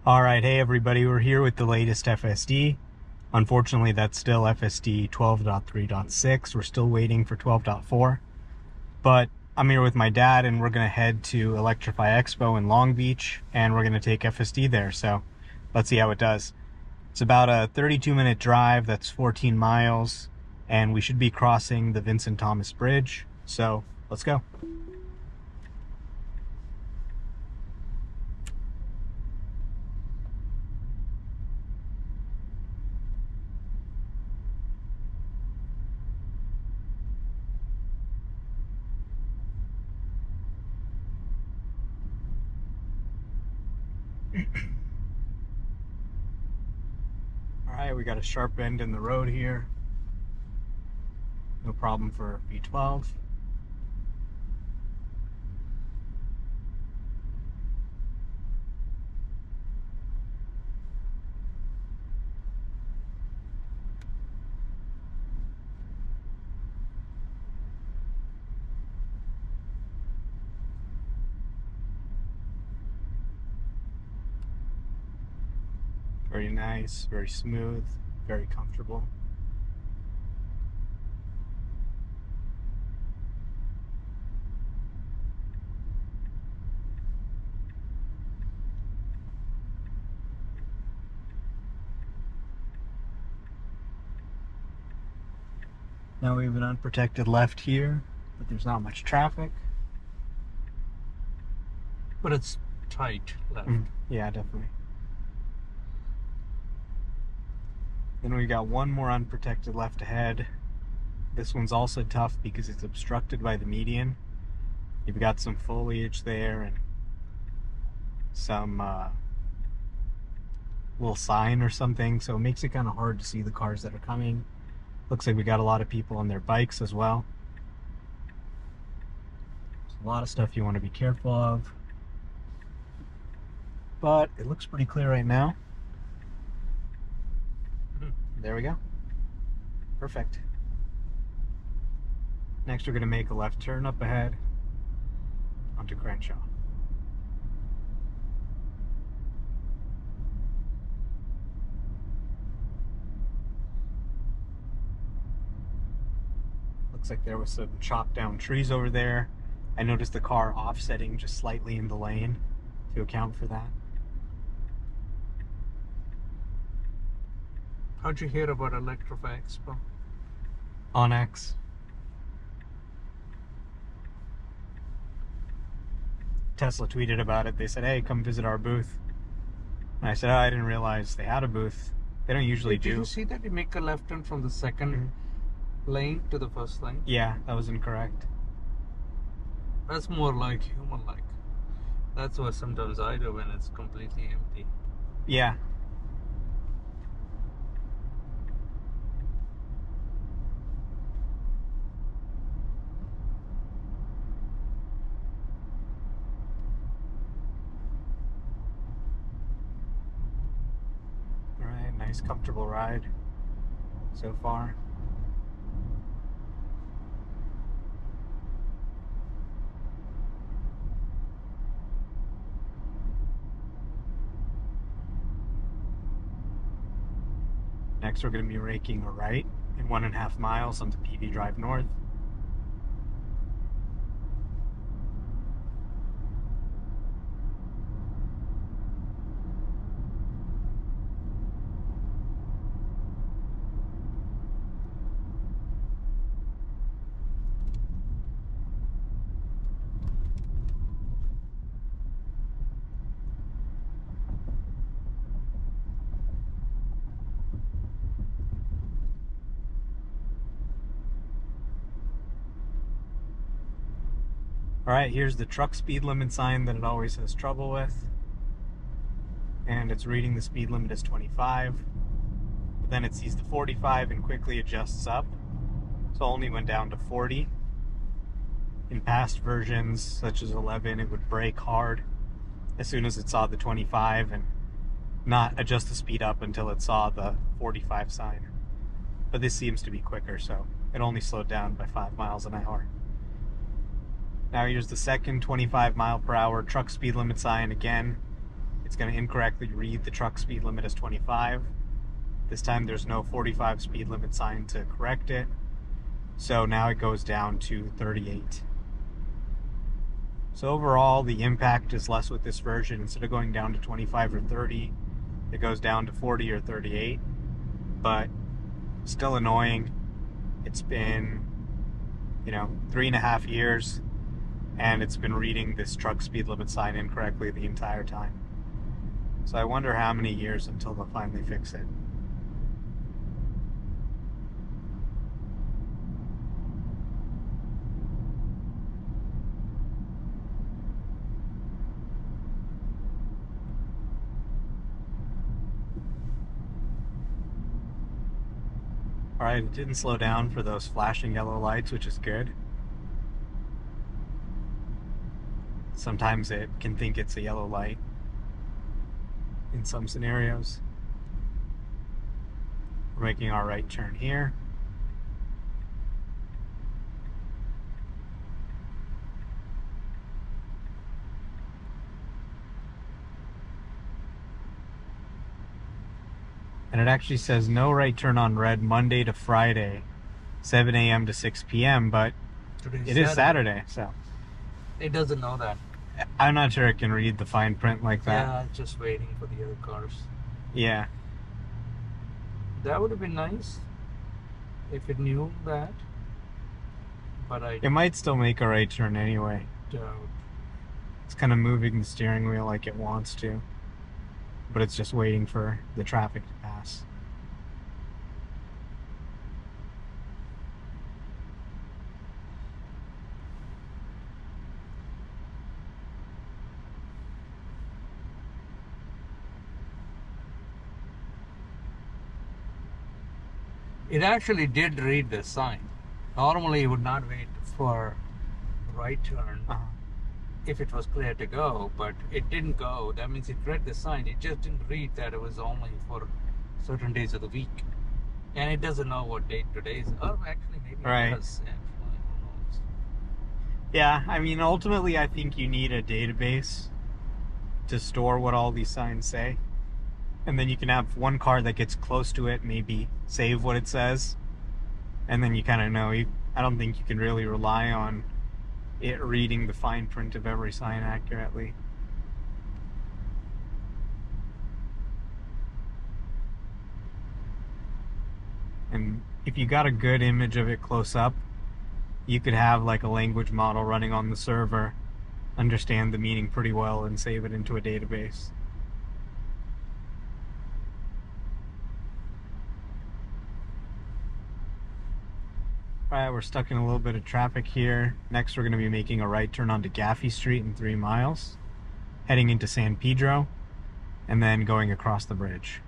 Alright, hey everybody, we're here with the latest FSD. Unfortunately, that's still FSD 12.3.6. We're still waiting for 12.4. But I'm here with my dad and we're going to head to Electrify Expo in Long Beach and we're going to take FSD there. So let's see how it does. It's about a 32-minute drive, that's 14 miles, and we should be crossing the Vincent Thomas Bridge. So let's go. Alright, we got a sharp bend in the road here. No problem for V12. Very nice, very smooth, very comfortable. Now we have an unprotected left here, but there's not much traffic. But it's tight left. Yeah, definitely. Then we got one more unprotected left ahead. This one's also tough because it's obstructed by the median. You've got some foliage there and some little sign or something, so it makes it kind of hard to see the cars that are coming. Looks like we got a lot of people on their bikes as well. There's a lot of stuff you want to be careful of. But it looks pretty clear right now. There we go. Perfect. Next we're going to make a left turn up ahead onto Crenshaw. Looks like there was some chopped down trees over there. I noticed the car offsetting just slightly in the lane to account for that. How'd you hear about Electrify Expo? On X. Tesla tweeted about it. They said, hey, come visit our booth. And I said, oh, I didn't realize they had a booth. They don't usually do. Did you see that you make a left turn from the second lane to the first lane? Yeah, that was incorrect. That's more like human-like. That's what sometimes I do when it's completely empty. Yeah. Alright, nice comfortable ride so far. Next we're going to be raking a right in 1.5 miles onto PV Drive North. Alright, here's the truck speed limit sign that it always has trouble with. And it's reading the speed limit as 25. But then it sees the 45 and quickly adjusts up. So only went down to 40. In past versions, such as 11, it would brake hard as soon as it saw the 25 and not adjust the speed up until it saw the 45 sign. But this seems to be quicker, so it only slowed down by 5 miles an hour. Now here's the second 25 mile per hour truck speed limit sign again. It's it's going to incorrectly read the truck speed limit as 25. This time there's no 45 speed limit sign to correct it. So now it goes down to 38. So overall, the impact is less with this version. Instead of going down to 25 or 30, it goes down to 40 or 38. But still annoying. It's been, 3.5 years, and it's been reading this truck speed limit sign incorrectly the entire time. So I wonder how many years until they'll finally fix it. Alright, it didn't slow down for those flashing yellow lights, which is good. Sometimes it can think it's a yellow light in some scenarios. We're making our right turn here. And it actually says no right turn on red Monday to Friday, 7 a.m. to 6 p.m., but it is Saturday, so. It doesn't know that. I'm not sure it can read the fine print like that. Yeah, it's just waiting for the other cars. Yeah. That would have been nice if it knew that. But it might still make a right turn anyway. Doubt. It's kind of moving the steering wheel like it wants to, but it's just waiting for the traffic to pass. It actually did read the sign. Normally it would not wait for right turn if it was clear to go, but it didn't go. That means it read the sign. It just didn't read that it was only for certain days of the week. And it doesn't know what date today is. Oh, actually, maybe it does. Actually, who knows? Yeah, I mean, ultimately, I think you need a database to store what all these signs say. And then you can have one car that gets close to it, maybe save what it says. And then you kind of know. I don't think you can really rely on it reading the fine print of every sign accurately. And if you got a good image of it close up, you could have like a language model running on the server, understand the meaning pretty well, and save it into a database. Alright, we're stuck in a little bit of traffic here. Next, we're going to be making a right turn onto Gaffey Street in 3 miles, heading into San Pedro, and then going across the bridge.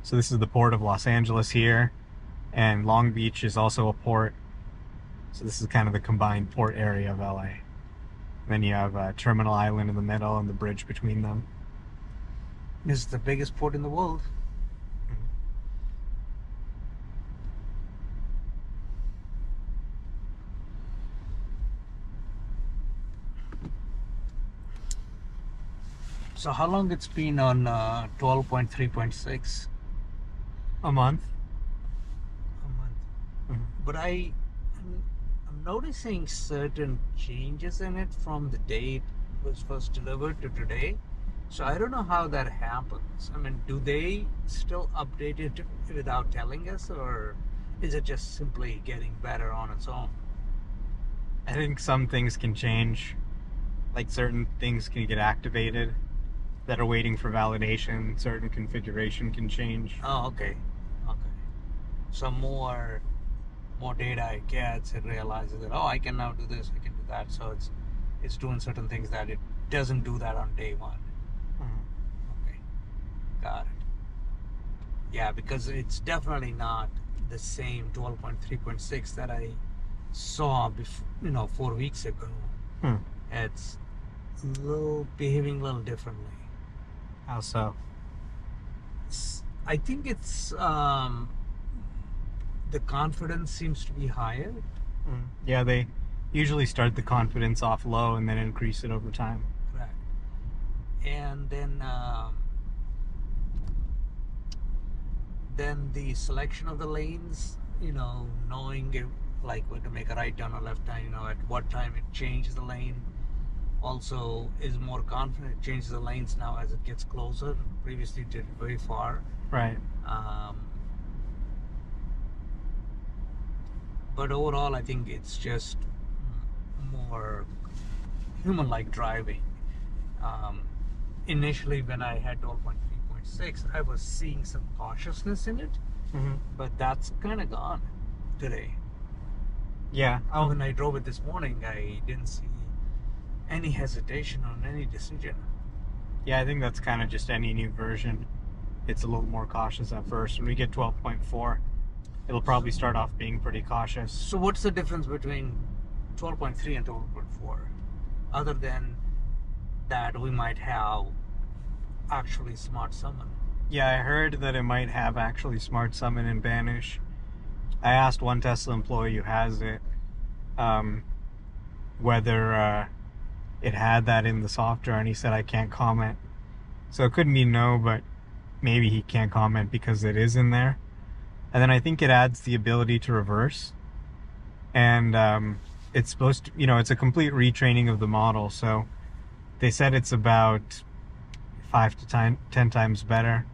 So this is the port of Los Angeles here, and Long Beach is also a port. So this is kind of the combined port area of LA. Then you have Terminal Island in the middle and the bridge between them. This is the biggest port in the world. So how long it's been on 12.3.6? A month. A month. Mm-hmm. But I'm noticing certain changes in it from the date it was first delivered to today. So I don't know how that happens. I mean, do they still update it without telling us, or is it just simply getting better on its own? I think some things can change. Like certain things can get activated that are waiting for validation. Certain configuration can change. Oh, okay. Okay. So more data it gets, it realizes that, oh, I can now do this, I can do that. So it's doing certain things that it doesn't do that on day one. Okay. Got it. Yeah, because it's definitely not the same 12.3.6 that I saw before, 4 weeks ago. It's behaving a little differently. How so? I think it's the confidence seems to be higher. Yeah, they usually start the confidence off low and then increase it over time. Correct. And then the selection of the lanes, knowing if, like when to make a right turn or left turn, at what time it changes the lane. Also is more confident. It changes the lanes now as it gets closer. Previously it did it very far. Right. But overall, I think it's just more human-like driving. Initially, when I had 12.3.6, I was seeing some cautiousness in it, but that's kind of gone today. Yeah. When I drove it this morning, I didn't see any hesitation on any decision. Yeah, I think that's kind of just any new version. It's a little more cautious at first. When we get 12.4, it'll probably start off being pretty cautious. So what's the difference between 12.3 and 12.4? Other than that, we might have actually smart summon. Yeah, I heard that it might have actually smart summon and banish. I asked one Tesla employee who has it whether it had that in the software, and he said I can't comment. So it could mean no, but maybe he can't comment because it is in there. And then I think it adds the ability to reverse. And it's supposed to, it's a complete retraining of the model. So they said it's about 5 to 10 times better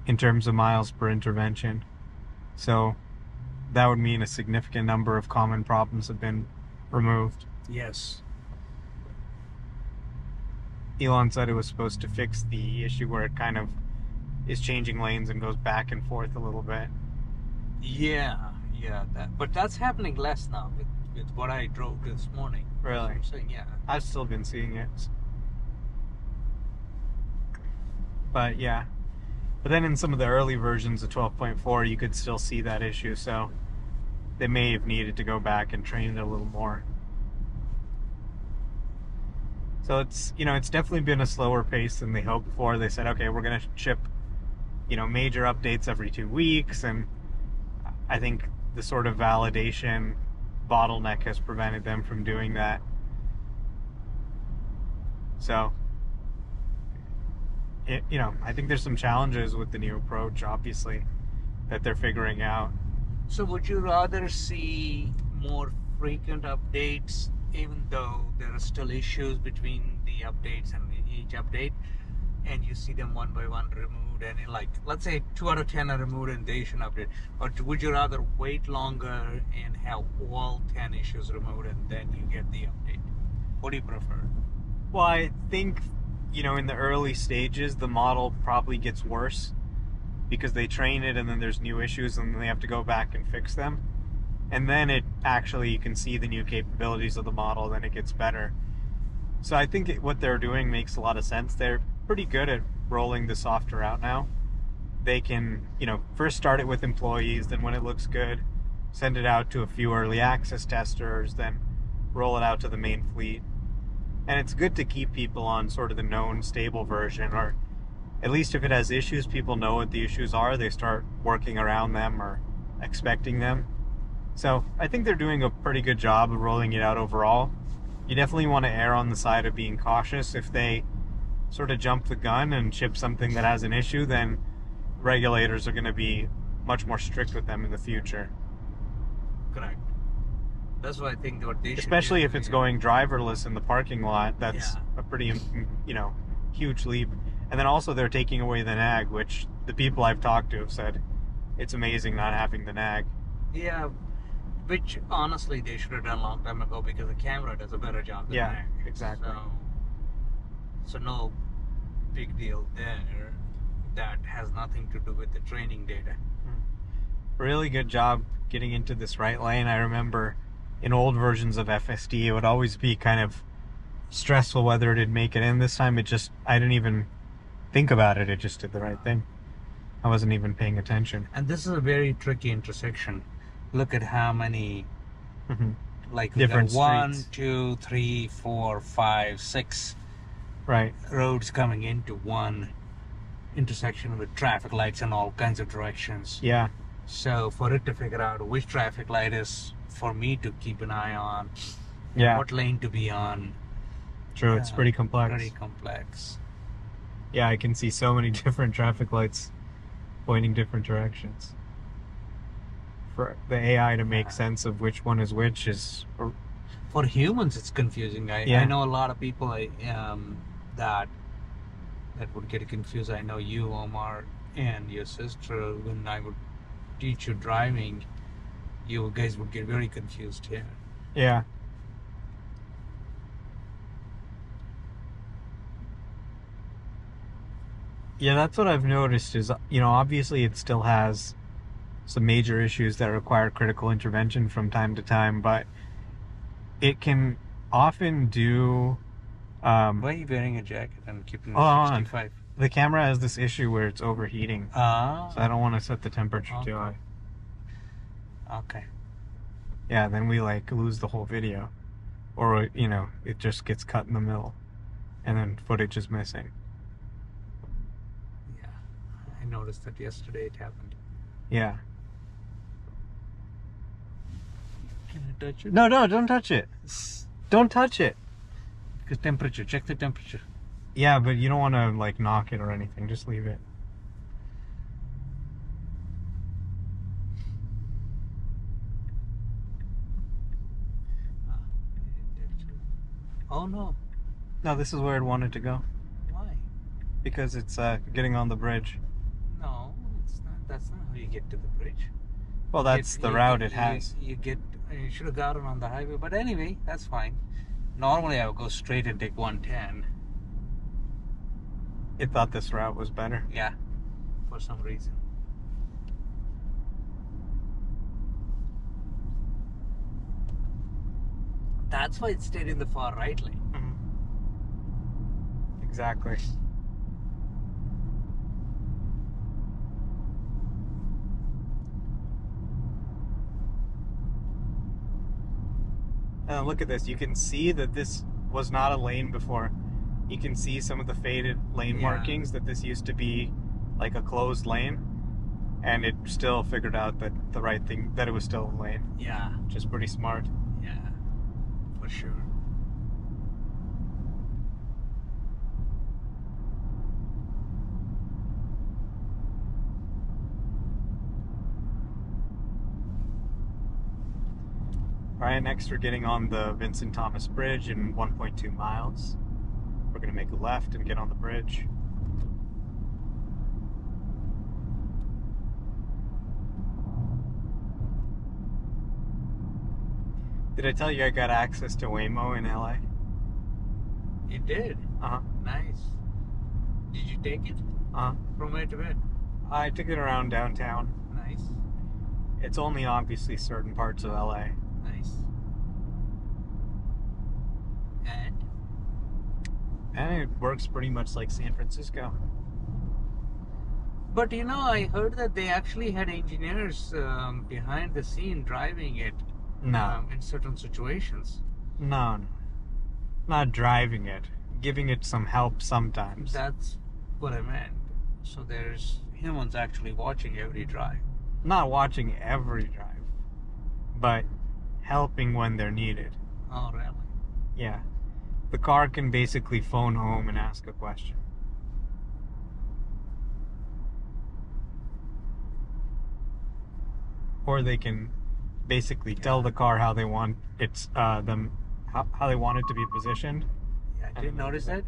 in terms of miles per intervention. So that would mean a significant number of common problems have been removed. Yes. Elon said it was supposed to fix the issue where it kind of is changing lanes and goes back and forth a little bit. Yeah, but that's happening less now with what I drove this morning. Really? I'm saying, yeah. I've still been seeing it. But yeah. But then in some of the early versions of 12.4, you could still see that issue, so they may have needed to go back and train it a little more. So it's definitely been a slower pace than they hoped for. They said, okay, we're going to ship, major updates every 2 weeks, and I think the sort of validation bottleneck has prevented them from doing that. So, I think there's some challenges with the new approach, obviously, that they're figuring out. So would you rather see more frequent updates, even though there are still issues between the updates and each update, and you see them one by one removed, and let's say 2 out of 10 are removed and they should update? Or would you rather wait longer and have all 10 issues removed and then you get the update? What do you prefer? Well, I think, in the early stages, the model probably gets worse because they train it and then there's new issues and they have to go back and fix them. And then you can see the new capabilities of the model, then it gets better. So I think what they're doing makes a lot of sense. They're pretty good at rolling the software out now. They can, first start it with employees, then when it looks good, send it out to a few early access testers, then roll it out to the main fleet. And it's good to keep people on sort of the known stable version, or at least if it has issues, people know what the issues are. They start working around them or expecting them. So I think they're doing a pretty good job of rolling it out overall. You definitely want to err on the side of being cautious. If they sort of jump the gun and ship something that has an issue, then regulators are going to be much more strict with them in the future. Correct. That's why I think what they should Especially do, if it's going driverless in the parking lot, that's a pretty, huge leap. And then also they're taking away the nag, which the people I've talked to have said it's amazing not having the nag. Yeah, which honestly they should have done a long time ago because the camera does a better job than nag. Exactly. So no big deal there. That has nothing to do with the training data. Really good job getting into this right lane. I remember in old versions of FSD, it would always be kind of stressful whether it'd make it in. This time I didn't even think about it. It just did the right thing. I wasn't even paying attention. And this is a very tricky intersection. Look at how many, different streets. 1, 2, 3, 4, 5, 6 right roads coming into one intersection with traffic lights in all kinds of directions. Yeah. So for it to figure out which traffic light is for me to keep an eye on, Yeah. what lane to be on. True. It's pretty complex. Pretty complex. Yeah, I can see so many different traffic lights pointing different directions. For the AI to make sense of which one is which is... For humans, it's confusing. I know a lot of people that would get confused. I know you, Omar, and your sister, when I would teach you driving, you guys would get very confused here. Yeah. Yeah, that's what I've noticed is, obviously it still has some major issues that require critical intervention from time to time, but it can often do... Why are you wearing a jacket and keeping it 65? The camera has this issue where it's overheating. So I don't want to set the temperature too high. Okay. Yeah, then we lose the whole video. Or, it just gets cut in the middle. And then footage is missing. Yeah. I noticed that yesterday it happened. Yeah. Can I touch it? No, don't touch it. Don't touch it. Because temperature, check the temperature. Yeah, but you don't want to knock it or anything. Just leave it. Oh no. No, this is where it wanted to go. Why? Because it's getting on the bridge. No, it's not. That's not how you get to the bridge. Well, that's the route it has. You should have gotten on the highway, but anyway, that's fine. Normally I would go straight and take 110. It thought this route was better. Yeah, for some reason. That's why it stayed in the far right lane. Mm-hmm. Exactly. Look at this. You can see that this was not a lane before. You can see some of the faded lane markings, that this used to be like a closed lane, and it still figured out that the right thing, that it was still a lane. Yeah. Which is pretty smart. Yeah, for sure. Alright, next we're getting on the Vincent Thomas Bridge in 1.2 miles. We're going to make a left and get on the bridge. Did I tell you I got access to Waymo in LA? You did? Uh-huh. Nice. Did you take it? Uh-huh. From where to where? I took it around downtown. Nice. It's only obviously certain parts of LA. Nice. And it works pretty much like San Francisco. But I heard that they actually had engineers behind the scene driving it. No. In certain situations. No. Not driving it. Giving it some help sometimes. That's what I meant. So there's humans actually watching every drive. Not watching every drive, but helping when they're needed. Oh, really? Yeah. The car can basically phone home and ask a question. Or they can basically tell the car how they want how they want it to be positioned. Yeah, I did notice that.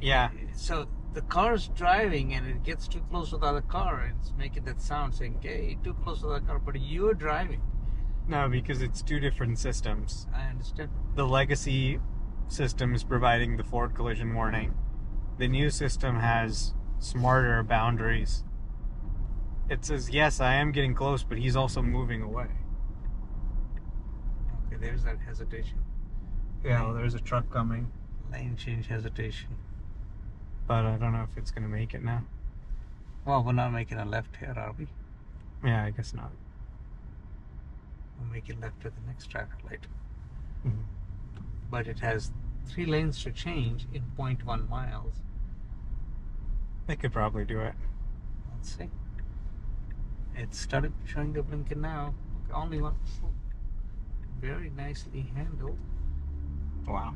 Yeah. So the car's driving and it gets too close to the other car. It's making that sound saying, "Hey, too close to the car," but you're driving. No, because it's two different systems. I understand. The legacy system is providing the forward collision warning. The new system has smarter boundaries. It says, yes, I am getting close, but he's also moving away. Okay, there's that hesitation. Yeah, well, there's a truck coming. Lane change hesitation. But I don't know if it's going to make it now. Well, we're not making a left here, are we? Yeah, I guess not. We'll make it left at the next traffic light. Mm-hmm. But it has 3 lanes to change in 0.1 miles. They could probably do it. Let's see. It started showing the blinking now. Only one. Very nicely handled. Wow.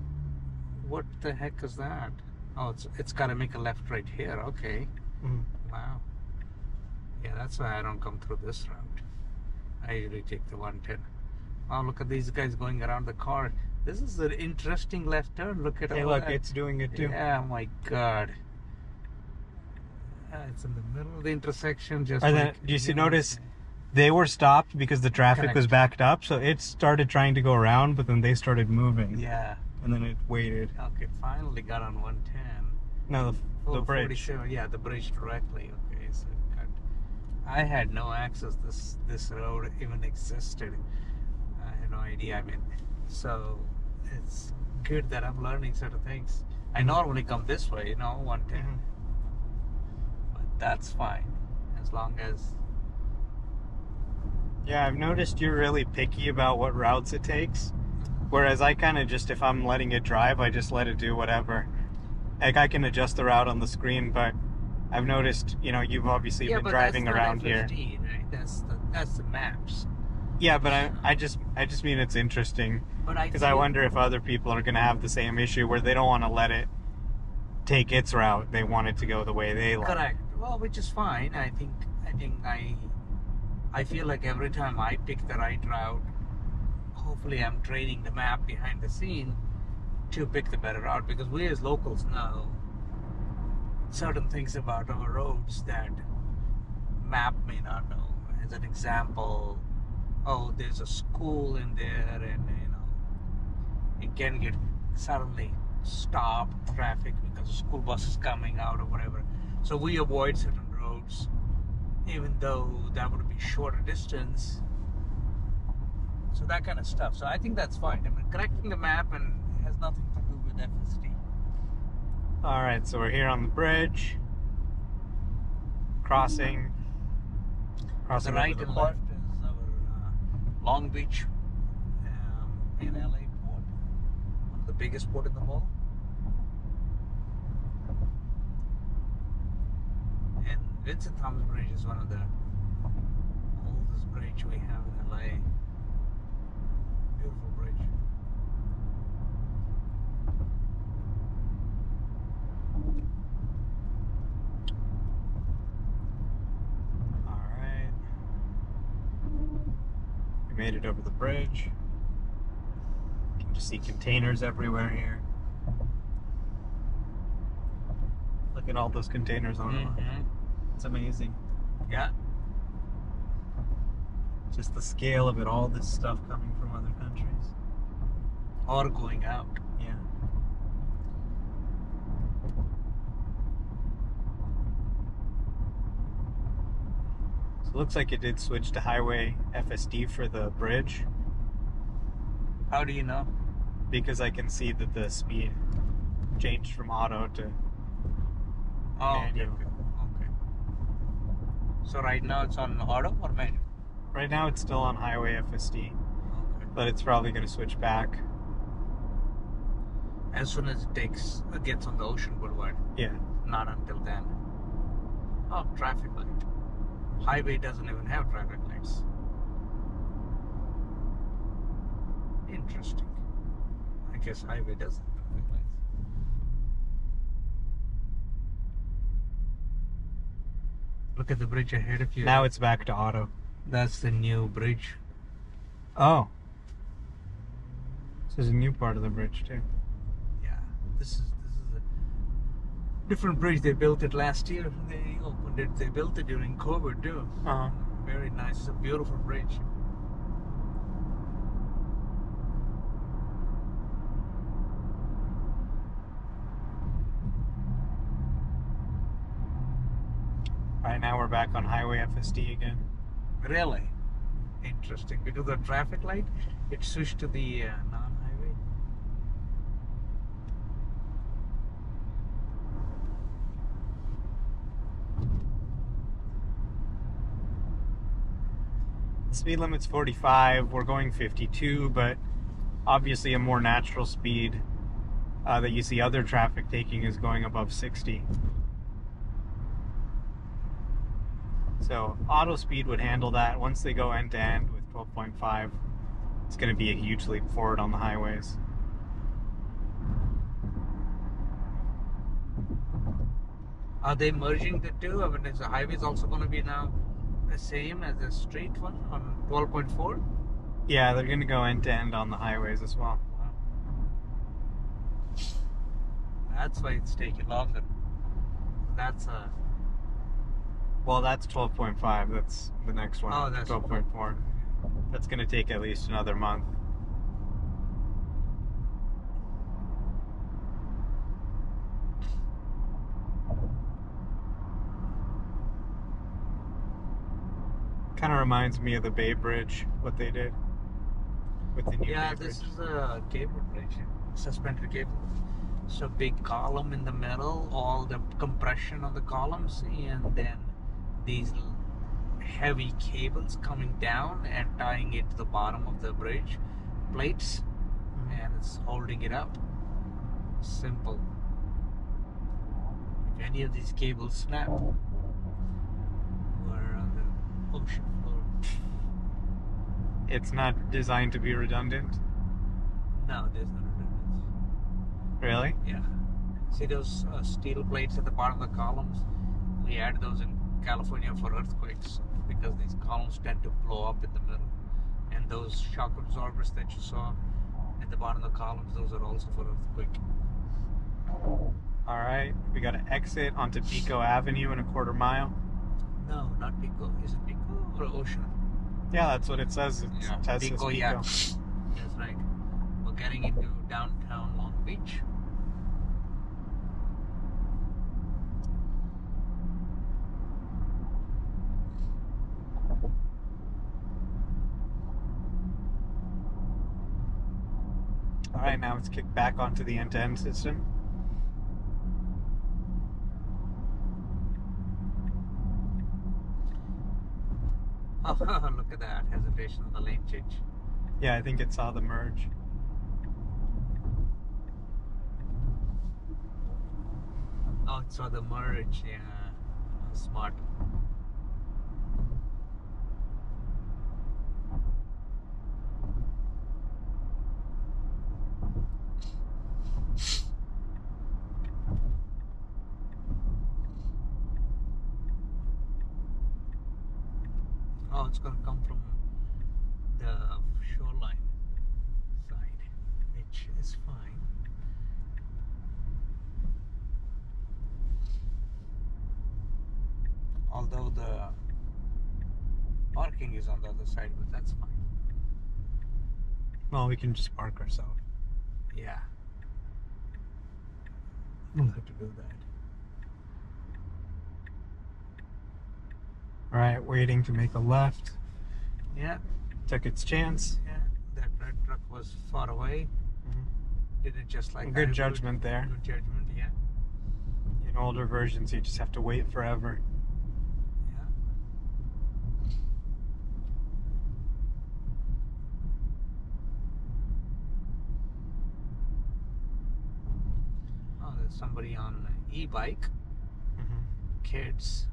What the heck is that? Oh, it's got to make a left right here. Okay. Mm. Wow. Yeah, that's why I don't come through this route. I usually take the 110. Oh, look at these guys going around the car. This is an interesting left turn. Look at Hey, all look, that. it's doing it too. Yeah, my God. It's in the middle of the intersection. Just And like, then, do you notice they were stopped because the traffic was backed up, so it started trying to go around, but then they started moving. Yeah. And then it waited. Okay, finally got on 110. No, the bridge. 47, yeah, the bridge directly. Okay, so I had no access. This road even existed. I had no idea. I mean, so it's good that I'm learning certain things. I normally come this way, 110. Mm-hmm. But that's fine, as long as. Yeah, I've noticed you're really picky about what routes it takes. Whereas I kind of just, if I'm letting it drive, I just let it do whatever. Like, I can adjust the route on the screen, but I've noticed, you've obviously been driving around here. FSD, right? That's the maps. Yeah, but I just mean it's interesting. Because I wonder if other people are going to have the same issue where they don't want to let it take its route. They want it to go the way they like. Correct. Well, which is fine. I feel like every time I pick the right route, hopefully I'm training the map behind the scene to pick the better route, because we as locals know certain things about our roads that map may not know. As an example, there's a school in there, and it can get suddenly stop traffic because a school bus is coming out or whatever. So we avoid certain roads, even though that would be shorter distance. So that kind of stuff. So I think that's fine. I mean, correcting the map and it has nothing to do with FSD. All right, so we're here on the bridge, crossing The right and left is our Long Beach in LA port, one of the biggest port in the world. And Vincent Thomas Bridge is one of the oldest bridge we have in LA. Beautiful bridge. All right. We made it over the bridge. You can just see containers everywhere here. Look at all those containers on it. It's amazing. Yeah. Just the scale of it, all this stuff coming from other countries. Or going out. Yeah. So it looks like it did switch to highway FSD for the bridge, How do you know? because I can see that the speed changed from auto to manual. Okay. So right now it's on auto or manual? Right now it's still on highway FSD, Okay. but it's probably going to switch back. As soon as it gets on the Ocean Boulevard. Yeah. Not until then. Oh, traffic light. Highway doesn't even have traffic lights. Interesting. I guess highway doesn't have traffic lights. Look at the bridge ahead of you. Now it's back to auto. That's the new bridge. Oh. This is a new part of the bridge too. Yeah. This is a different bridge. They built it last year. They opened it. They built it during COVID too. Uh-huh. Very nice. It's a beautiful bridge. Right now we're back on highway FSD again. Really interesting, because the traffic light, it switched to the non-highway. The speed limit's 45. We're going 52, but obviously a more natural speed that you see other traffic taking is going above 60. So auto speed would handle that. Once they go end to end with 12.5, it's going to be a huge leap forward on the highways. Are they merging the two? I mean, is the highways also going to be now the same as the street one on 12.4? Yeah, they're going to go end to end on the highways as well. Wow. That's why it's taking longer. That's Well, that's 12.5. That's the next one. Oh, that's 12.4. That's going to take at least another month. Kind of reminds me of the Bay Bridge, what they did with the new Bay Bridge. This is a cable bridge, suspended cable. So big column in the middle, all the compression on the columns, and then these heavy cables coming down and tying it to the bottom of the bridge plates, and it's holding it up. Simple. If any of these cables snap, we're on the ocean floor. It's not designed to be redundant? No, there's no redundancy. Really? Yeah. See those steel plates at the bottom of the columns? We add those in California for earthquakes because these columns tend to blow up in the middle. And those shock absorbers that you saw at the bottom of the columns, those are also for earthquake. All right, we got to exit onto Pico Avenue in a quarter mile. No, not Pico. Is it Pico or Ocean? Yeah, that's what it says. It says Pico, Pico. yeah. That's right. We're getting into downtown Long Beach. All right, now it's kicked back onto the end-to-end system. Oh, look at that hesitation on the lane change. Yeah, I think it saw the merge. Oh, it saw the merge. Yeah, smart. Oh, it's going to come from the shoreline side, which is fine. Although the parking is on the other side, but that's fine. Well, we can just park ourselves. Yeah. We'll have to do that. All right, waiting to make a left. Yeah. Took its chance. Yeah. That red truck was far away. Did it just like Good judgment there. Good judgment, yeah. In older versions, you just have to wait forever. Yeah. Oh, there's somebody on an e-bike. Kids.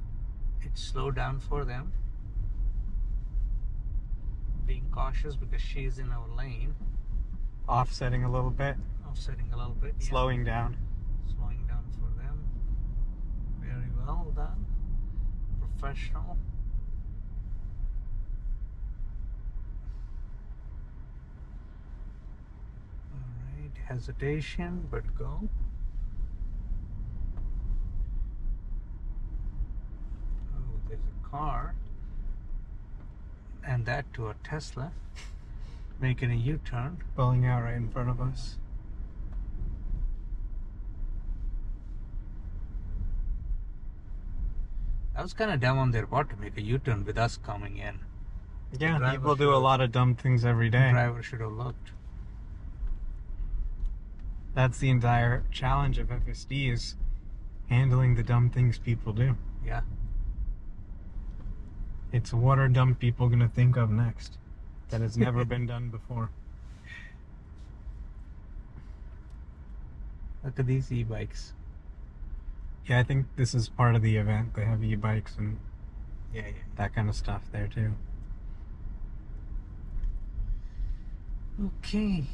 It slowed down for them. Being cautious because she's in our lane. Offsetting a little bit. Offsetting a little bit. Yeah. Slowing down. Slowing down for them. Very well done. Professional. Alright, hesitation, but go. Oh, there's a car. And that to a Tesla. Making a U-turn. Pulling out right in front of us. That was kind of dumb on their part to make a U-turn with us coming in. Yeah, people do a lot of dumb things every day. The driver should have looked. That's the entire challenge of FSD, is handling the dumb things people do. Yeah. It's what are dumb people going to think of next that has never been done before. Look at these e-bikes. Yeah, I think this is part of the event. They have e-bikes and Yeah. that kind of stuff there too. Okay.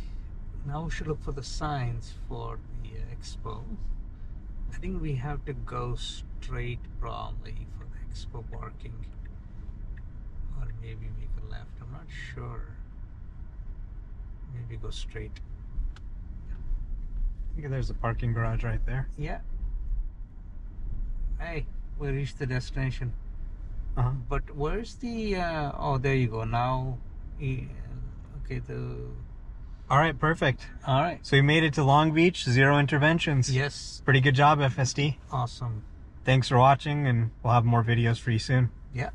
Now we should look for the signs for the expo. I think we have to go straight probably for the expo parking. Or maybe make a left. I'm not sure. Maybe go straight. I think there's a parking garage right there. Yeah. Hey, we reached the destination. Uh-huh. But where's the... oh, there you go. Now... okay, All right, perfect. All right. So you made it to Long Beach, 0 interventions. Yes. Pretty good job, FSD. Awesome. Thanks for watching, and we'll have more videos for you soon. Yeah.